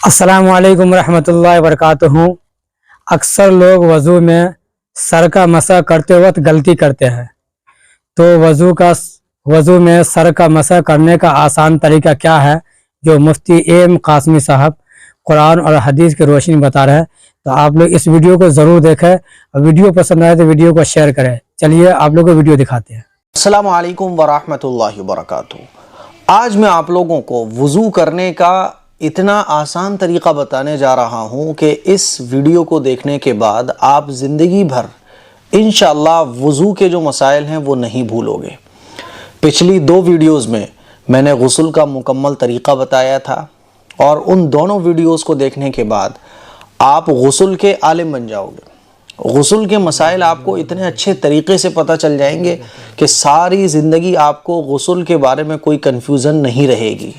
अस्सलामु अलैकुम रहमतुल्लाहि वबरकातुहू। अक्सर लोग वज़ू में सर का मसा करते वक्त गलती करते हैं, तो वज़ू में सर का मसा करने का आसान तरीका क्या है, जो मुफ्ती एम कासमी साहब कुरान और हदीस की रोशनी में बता रहे हैं। तो आप लोग इस वीडियो को ज़रूर देखें और वीडियो पसंद आए तो वीडियो को शेयर करें। चलिए आप लोगों को वीडियो दिखाते हैं। अस्सलामु अलैकुम वरहमतुल्लाहि वबरकातुहू। आज मैं आप लोगों को वज़ू करने का इतना आसान तरीक़ा बताने जा रहा हूँ कि इस वीडियो को देखने के बाद आप ज़िंदगी भर इंशाअल्लाह वज़ू के जो मसाइल हैं वो नहीं भूलोगे। पिछली 2 वीडियोज़ में मैंने गुस्ल का मुकम्मल तरीक़ा बताया था और उन दोनों वीडियोज़ को देखने के बाद आप गुस्ल के आलिम बन जाओगे। गुस्ल के मसाइल आपको इतने अच्छे तरीक़े से पता चल जाएंगे कि सारी ज़िंदगी आपको गुस्ल के बारे में कोई कन्फ्यूज़न नहीं रहेगी।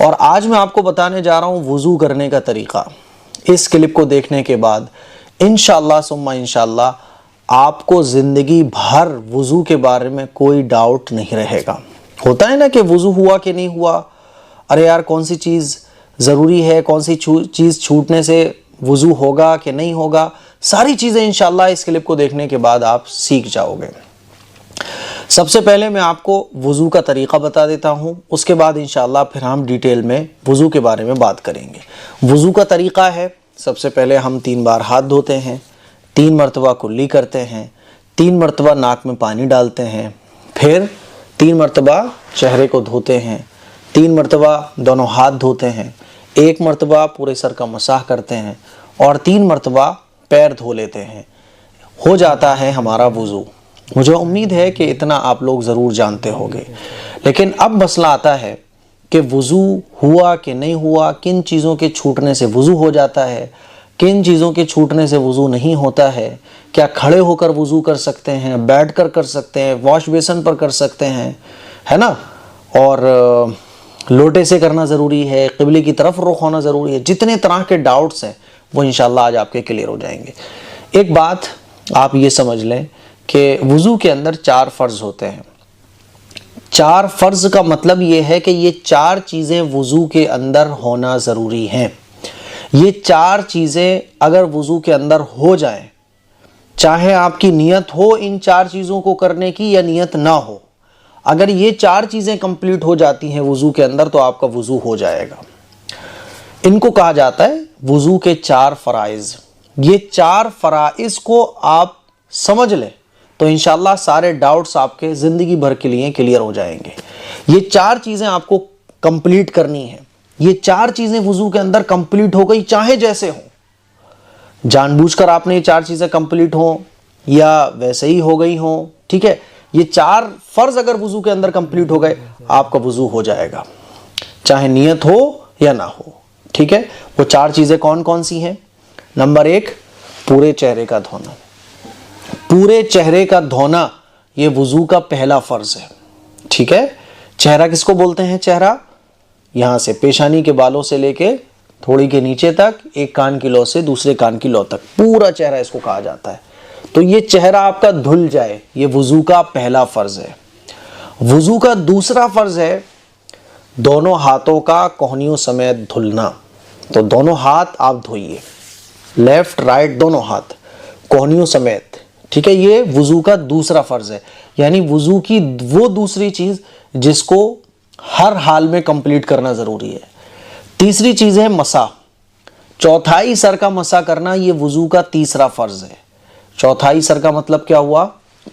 और आज मैं आपको बताने जा रहा हूँ वज़ू करने का तरीक़ा। इस क्लिप को देखने के बाद इंशाअल्लाह सुम्मा इंशाअल्लाह आपको ज़िंदगी भर वज़ू के बारे में कोई डाउट नहीं रहेगा। होता है ना कि वज़ू हुआ कि नहीं हुआ, अरे यार कौन सी चीज़ ज़रूरी है, कौन सी चीज़ छूटने से वज़ू होगा कि नहीं होगा, सारी चीज़ें इंशाअल्लाह इस क्लिप को देखने के बाद आप सीख जाओगे। सबसे पहले मैं आपको वज़ू का तरीक़ा बता देता हूँ, उसके बाद इंशाअल्लाह फिर हम डिटेल में वज़ू के बारे में बात करेंगे। वज़ू का तरीक़ा है, सबसे पहले हम 3 बार हाथ धोते हैं, 3 मरतबा कुल्ली करते हैं, 3 मरतबा नाक में पानी डालते हैं, फिर 3 मरतबा चेहरे को धोते हैं, 3 मरतबा दोनों हाथ धोते हैं, 1 मरतबा पूरे सर का मसाह करते हैं और 3 मरतबा पैर धो लेते हैं। हो जाता है हमारा वज़ू। मुझे उम्मीद है कि इतना आप लोग ज़रूर जानते होंगे, लेकिन अब मसला आता है कि वज़ू हुआ कि नहीं हुआ, किन चीज़ों के छूटने से वज़ू हो जाता है, किन चीज़ों के छूटने से वज़ू नहीं होता है, क्या खड़े होकर वज़ू कर सकते हैं, बैठकर कर सकते हैं, वॉश बेसन पर कर सकते हैं, है ना, और लोटे से करना ज़रूरी है, क़िबले की तरफ रुख होना ज़रूरी है। जितने तरह के डाउट्स हैं वो इंशाअल्लाह आज आपके क्लियर हो जाएंगे। एक बात आप ये समझ लें कि वज़ू के अंदर 4 फ़र्ज़ होते हैं। 4 फ़र्ज़ का मतलब ये है कि ये 4 चीज़ें वज़ू के अंदर होना ज़रूरी हैं। ये 4 चीज़ें अगर वज़ू के अंदर हो जाएं, चाहे आपकी नीयत हो इन 4 चीज़ों को करने की या नीयत ना हो, अगर ये 4 चीज़ें कंप्लीट हो जाती हैं वज़ू के अंदर तो आपका वज़ू हो जाएगा। इनको कहा जाता है वज़ू के 4 फ़राइज़। ये 4 फ़राइज़ को आप समझ लें तो इंशाअल्लाह सारे डाउट्स आपके ज़िंदगी भर के लिए क्लियर हो जाएंगे। ये 4 चीज़ें आपको कंप्लीट करनी है। ये 4 चीज़ें वज़ू के अंदर कंप्लीट हो गई, चाहे जैसे हो, जानबूझकर आपने ये 4 चीज़ें कंप्लीट हो या वैसे ही हो गई हो, ठीक है। ये 4 फ़र्ज़ अगर वज़ू के अंदर कंप्लीट हो गए आपका वज़ू हो जाएगा, चाहे नीयत हो या ना हो, ठीक है। वो 4 चीज़ें कौन कौन सी हैं? नंबर 1, पूरे चेहरे का धोना। पूरे चेहरे का धोना ये वज़ू का पहला फ़र्ज़ है, ठीक है। चेहरा किसको बोलते हैं? चेहरा यहाँ से पेशानी के बालों से लेके थोड़ी के नीचे तक, एक कान की लौ से दूसरे कान की लौ तक, पूरा चेहरा इसको कहा जाता है। तो ये चेहरा आपका धुल जाए, ये वज़ू का पहला फ़र्ज़ है। वज़ू का दूसरा फ़र्ज़ है दोनों हाथों का कोहनियों समेत धुलना। तो दोनों हाथ आप धोइए, लेफ़्ट राइट दोनों हाथ कोहनियों समेत, ठीक है। ये वज़ू का दूसरा फ़र्ज़ है, यानी वज़ू की वो दूसरी चीज़ जिसको हर हाल में कंप्लीट करना ज़रूरी है। तीसरी चीज़ है मसा, चौथाई सर का मसा करना, ये वज़ू का तीसरा फ़र्ज़ है। चौथाई सर का मतलब क्या हुआ?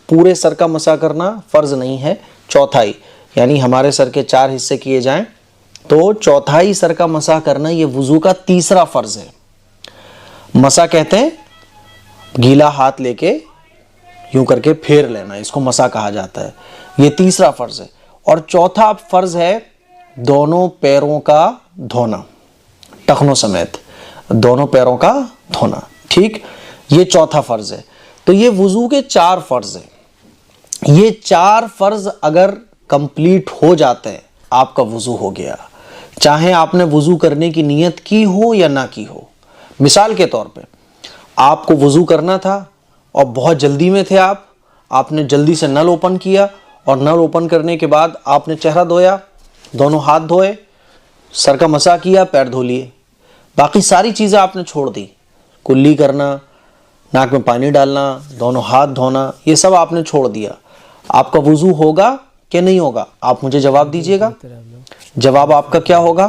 पूरे सर का मसा करना फ़र्ज़ नहीं है, चौथाई, यानी हमारे सर के 4 हिस्से किए जाएं तो चौथाई सर का मसा करना ये वज़ू का तीसरा फ़र्ज़ है। मसा कहते हैं गीला हाथ लेके यूं करके फेर लेना, इसको मसा कहा जाता है। ये तीसरा फ़र्ज़ है। और चौथा फ़र्ज़ है दोनों पैरों का धोना, टखनों समेत दोनों पैरों का धोना, ठीक। ये चौथा फ़र्ज़ है। तो ये वज़ू के 4 फ़र्ज़ हैं। ये 4 फ़र्ज़ अगर कंप्लीट हो जाते हैं आपका वज़ू हो गया, चाहे आपने वज़ू करने की नीयत की हो या ना की हो। मिसाल के तौर पे आपको वज़ू करना था और बहुत जल्दी में थे आपने जल्दी से नल ओपन किया और नल ओपन करने के बाद आपने चेहरा धोया, दोनों हाथ धोए, सर का मसा किया, पैर धो लिए, बाकी सारी चीज़ें आपने छोड़ दी, कुल्ली करना, नाक में पानी डालना, दोनों हाथ धोना, ये सब आपने छोड़ दिया, आपका वुज़ू होगा कि नहीं होगा? आप मुझे जवाब दीजिएगा। जवाब आपका क्या होगा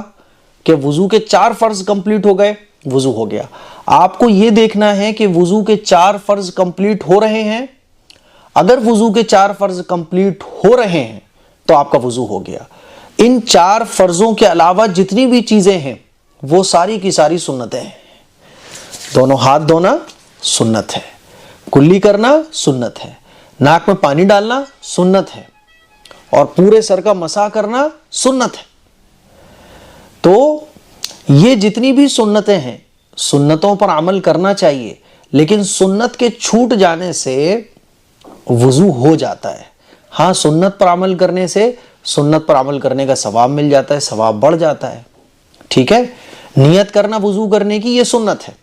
कि वुज़ू के 4 फर्ज कंप्लीट हो गए, वुज़ू हो गया। आपको ये देखना है कि वुज़ू के 4 फर्ज कंप्लीट हो रहे हैं। अगर वुज़ू के 4 फर्ज कंप्लीट हो रहे हैं तो आपका वुज़ू हो गया। इन 4 फर्जों के अलावा जितनी भी चीजें हैं वो सारी की सारी सुन्नतें हैं। दोनों हाथ धोना सुन्नत है, कुल्ली करना सुन्नत है, नाक में पानी डालना सुन्नत है, और पूरे सर का मसा करना सुन्नत है। तो ये जितनी भी सुन्नतें हैं, सुन्नतों पर अमल करना चाहिए, लेकिन सुन्नत के छूट जाने से वुज़ू हो जाता है। हाँ, सुन्नत पर अमल करने से सुन्नत पर अमल करने का सवाब मिल जाता है, सवाब बढ़ जाता है। ठीक है, नियत करना वुज़ू करने की ये सुन्नत है।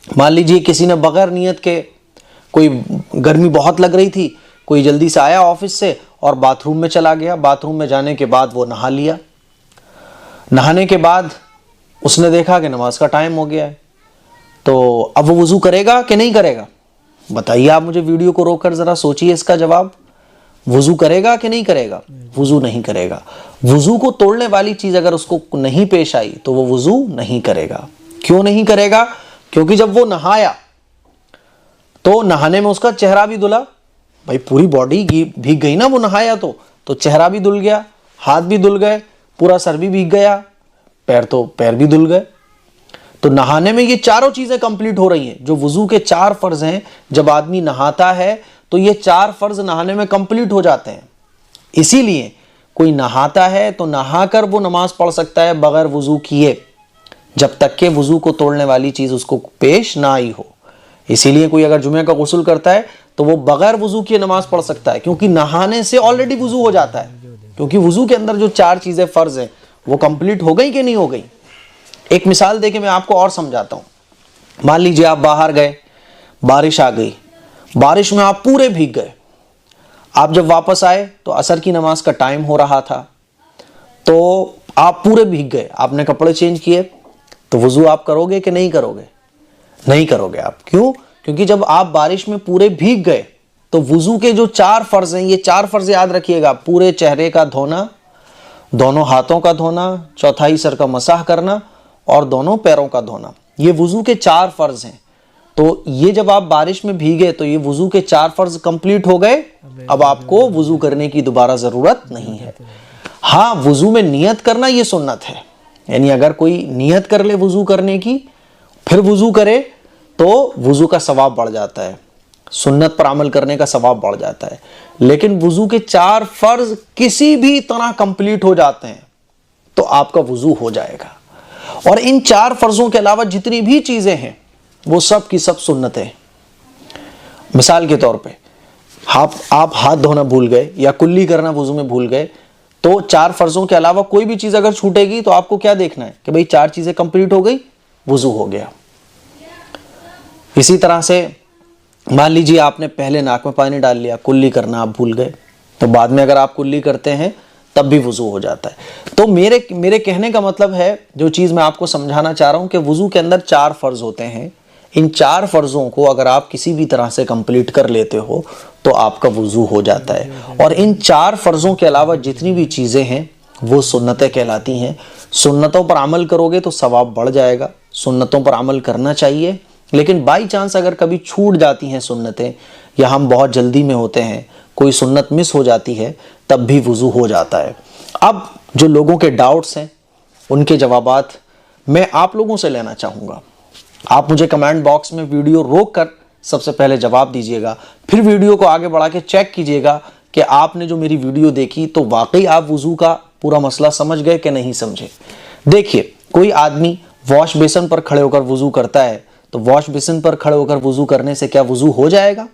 मान लीजिए किसी ने बगैर नियत के, कोई गर्मी बहुत लग रही थी, कोई जल्दी से आया ऑफिस से और बाथरूम में चला गया, बाथरूम में जाने के बाद वो नहा लिया, नहाने के बाद उसने देखा कि नमाज का टाइम हो गया है, तो अब वो वुज़ू करेगा कि नहीं करेगा? बताइए आप मुझे, वीडियो को रोककर ज़रा सोचिए इसका जवाब। वुज़ू करेगा कि नहीं करेगा? वुज़ू नहीं करेगा। वुज़ू को तोड़ने वाली चीज़ अगर उसको नहीं पेश आई तो वो वुज़ू नहीं करेगा। क्यों नहीं करेगा? क्योंकि जब वो नहाया तो नहाने में उसका चेहरा भी धुला, भाई पूरी बॉडी भीग गई ना, वो नहाया तो चेहरा भी धुल गया, हाथ भी धुल गए, पूरा सर भी भीग गया, पैर भी धुल गए। तो नहाने में ये चारों चीजें कंप्लीट हो रही हैं, जो वुज़ू के 4 फर्ज हैं। जब आदमी नहाता है तो ये 4 फर्ज नहाने में कंप्लीट हो जाते हैं। इसीलिए कोई नहाता है तो नहाकर वो नमाज पढ़ सकता है बगैर वुज़ू किए, जब तक के वुज़ू को तोड़ने वाली चीज उसको पेश ना आई हो। इसीलिए कोई अगर जुमे का गुस्ल करता है तो वो बगैर वुज़ू किए नमाज पढ़ सकता है, क्योंकि नहाने से ऑलरेडी वुज़ू हो जाता है। क्योंकि वुज़ू के अंदर जो 4 चीजें फर्ज हैं वो कंप्लीट हो गई कि नहीं हो गई? एक मिसाल देके मैं आपको और समझाता हूं। मान लीजिए आप बाहर गए, बारिश आ गई, बारिश में आप पूरे भीग गए। आप जब वापस आए तो असर की नमाज का टाइम हो रहा था, तो आप पूरे भीग गए, आपने कपड़े चेंज किए, तो वुज़ू आप करोगे कि नहीं करोगे? नहीं करोगे आप। क्यों? क्योंकि जब आप बारिश में पूरे भीग गए तो वुज़ू के जो 4 फर्ज हैं, ये 4 फर्ज याद रखिएगा। पूरे चेहरे का धोना, दोनों हाथों का धोना, चौथाई सर का मसाह करना और दोनों पैरों का धोना, ये वुज़ू के 4 फर्ज हैं। तो ये जब आप बारिश में भीगे तो ये वुज़ू के 4 फर्ज कंप्लीट हो गए। अब आपको वुज़ू करने की दोबारा ज़रूरत नहीं है। हाँ, वुज़ू में नियत करना ये सुन्नत है, यानी अगर कोई नियत कर ले वुज़ू करने की फिर वुज़ू करे तो वुज़ू का सवाब बढ़ जाता है, सुन्नत पर अमल करने का सवाब बढ़ जाता है। लेकिन वुज़ू के 4 फर्ज किसी भी तरह कंप्लीट हो जाते हैं तो आपका वुज़ू हो जाएगा। और इन 4 फर्जों के अलावा जितनी भी चीजें हैं वो सब की सब सुन्नतें हैं। मिसाल के तौर पे आप हाथ धोना भूल गए या कुल्ली करना वुज़ू में भूल गए, तो 4 फर्जों के अलावा कोई भी चीज अगर छूटेगी तो आपको क्या देखना है कि भाई 4 चीजें कंप्लीट हो गई, वुज़ू हो गया। इसी तरह से मान लीजिए आपने पहले नाक में पानी डाल लिया, कुल्ली करना आप भूल गए, तो बाद में अगर आप कुल्ली करते हैं तब भी वुज़ू हो जाता है। तो मेरे कहने का मतलब है, जो चीज़ मैं आपको समझाना चाह रहा हूं कि वुज़ू के अंदर 4 फर्ज होते हैं। इन 4 फर्जों को अगर आप किसी भी तरह से कंप्लीट कर लेते हो तो आपका वुज़ू हो जाता है। और इन 4 फर्जों के अलावा जितनी भी चीज़ें हैं वो सुन्नतें कहलाती हैं। सुन्नतों पर अमल करोगे तो सवाब बढ़ जाएगा, सुन्नतों पर अमल करना चाहिए। लेकिन बाई चांस अगर कभी छूट जाती हैं सुन्नतें, या हम बहुत जल्दी में होते हैं, कोई सुन्नत मिस हो जाती है, तब भी वुज़ू हो जाता है। अब जो लोगों के डाउट्स हैं उनके जवाबात मैं आप लोगों से लेना चाहूँगा। आप मुझे कमेंट बॉक्स में वीडियो रोक कर सबसे पहले जवाब दीजिएगा, फिर वीडियो को आगे बढ़ा के चेक कीजिएगा कि आपने जो मेरी वीडियो देखी तो वाकई आप वुज़ू का पूरा मसला समझ गए कि नहीं समझे। देखिए, कोई आदमी वॉश बेसिन पर खड़े होकर वुज़ू करता है, तो वॉश बेसिन पर खड़े होकर वुज़ू करने से क्या वुज़ू हो जाएगा?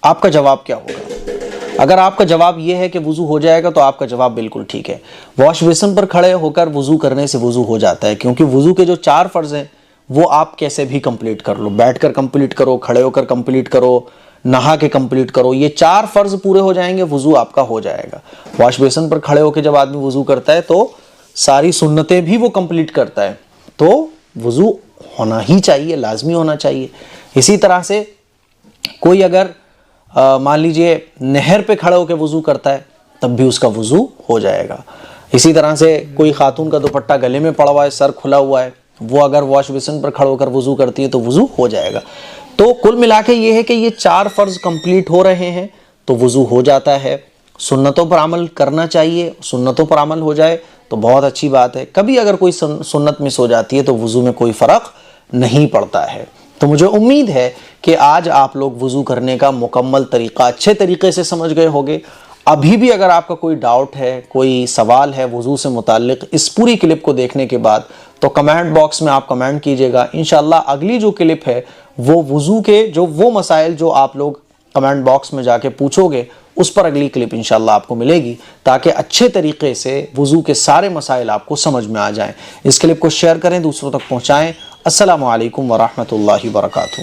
आपका जवाब क्या होगा? अगर आपका जवाब यह है कि वुज़ू हो जाएगा तो आपका जवाब बिल्कुल ठीक है। वॉश बेसिन पर खड़े होकर वुज़ू करने से वुज़ू हो जाता है, क्योंकि वुज़ू के जो 4 फर्ज हैं वो आप कैसे भी कंप्लीट कर लो, बैठकर कंप्लीट करो, खड़े होकर कंप्लीट करो, नहा के कंप्लीट करो, ये 4 फर्ज पूरे हो जाएंगे, वुज़ू आपका हो जाएगा। वॉश बेसिन पर खड़े होकर जब आदमी वुज़ू करता है तो ساری سنتیں بھی وہ کمپلیٹ کرتا ہے تو وضو ہونا ہی چاہیے، لازمی ہونا چاہیے۔ اسی طرح سے کوئی اگر مان لیجئے نہر پہ کھڑے ہو کے وضو کرتا ہے تب بھی اس کا وضو ہو جائے گا۔ اسی طرح سے کوئی خاتون کا دوپٹہ گلے میں پڑا ہوا ہے، سر کھلا ہوا ہے، وہ اگر واش بیسن پر کھڑے ہو کر وضو کرتی ہے تو وضو ہو جائے گا۔ تو کل ملا کے یہ ہے کہ یہ 4 فرض کمپلیٹ ہو رہے ہیں تو وضو ہو جاتا ہے۔ سنتوں پر عمل کرنا چاہیے، سنتوں پر عمل ہو جائے تو بہت اچھی بات ہے۔ کبھی اگر کوئی سنت مس ہو جاتی ہے تو وضو میں کوئی فرق نہیں پڑتا ہے۔ تو مجھے امید ہے کہ آج آپ لوگ وضو کرنے کا مکمل طریقہ اچھے طریقے سے سمجھ گئے ہوگے۔ ابھی بھی اگر آپ کا کوئی ڈاؤٹ ہے، کوئی سوال ہے وضو سے متعلق اس پوری کلپ کو دیکھنے کے بعد تو کمنٹ باکس میں آپ کمنٹ کیجئے گا۔ انشاءاللہ اگلی جو کلپ ہے وہ وضو کے وہ مسائل جو آپ لوگ کمنٹ باکس میں جا کے پوچھو گے اس پر اگلی کلپ انشاءاللہ آپ کو ملے گی، تاکہ اچھے طریقے سے وضو کے سارے مسائل آپ کو سمجھ میں آ جائیں۔ اس کلپ کو شیئر کریں، دوسروں تک پہنچائیں۔ السلام علیکم ورحمۃ اللہ وبرکاتہ۔